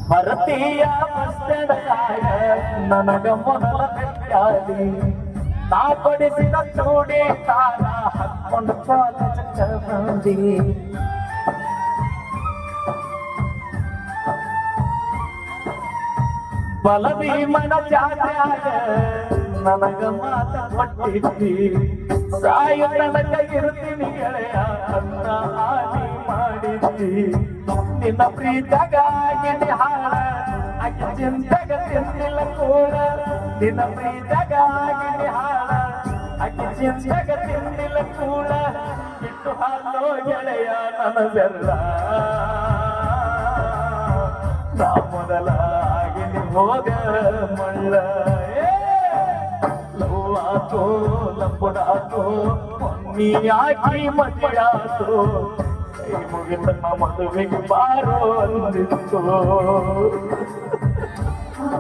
ಭಾರತೀಯ ನನಗ ಮೊದಲ ಬೆಟ್ಟಾದಿ ನಾ ಪಡಿಸಿದ ಚೂಡಿ ತಾನ ಹಾಕೊಂಡು ಕಾಲೇಜ್ ಬಂದಿ ಬಲಭೀಮನ ಜಾತ್ಯಾಗ ನನಗ ಮಾತ ಕೊಟ್ಟಿದ್ದಿ ಸಾಯ ತನಕ ಇರ್ತೀನಿ ಗೆಳೆಯ ಅಂತ ಆದಿ ಮಾಡಿದ್ದಿ ನಿನ್ನ ಪ್ರೀತಗಾಗಿ ಹಾಳ ಆಕೆ ಚಿಂತೆಗ ತಿಂದಿಲ್ಲ ಕೂಡ ನಿನ್ನ ಪ್ರೀತಗಾಗಿ ಹಾಳ ಆಕೆ ಚಿಂತೆಗ ತಿಂದಿಲ್ಲ ಕೂಡ ಬಿಟ್ಟು ಹಾಲೋ ಗೆಳೆಯ ನನ್ನ ಬೆಲ್ಲ ನಾ ಮೊದಲಾಗಿ ಹೋಗ ಮಳ್ಳ ಲವ್ವಾತೋ ಲಂಬುಡಾತೋ ನೀಯಾಗಿ ಮದುವೆಯಾತೋ ಕೈ ಮುಗಿತಮ್ಮ ಮದುವೆಗೆ ಬಾರೋ ಅಂದಿತ್ತು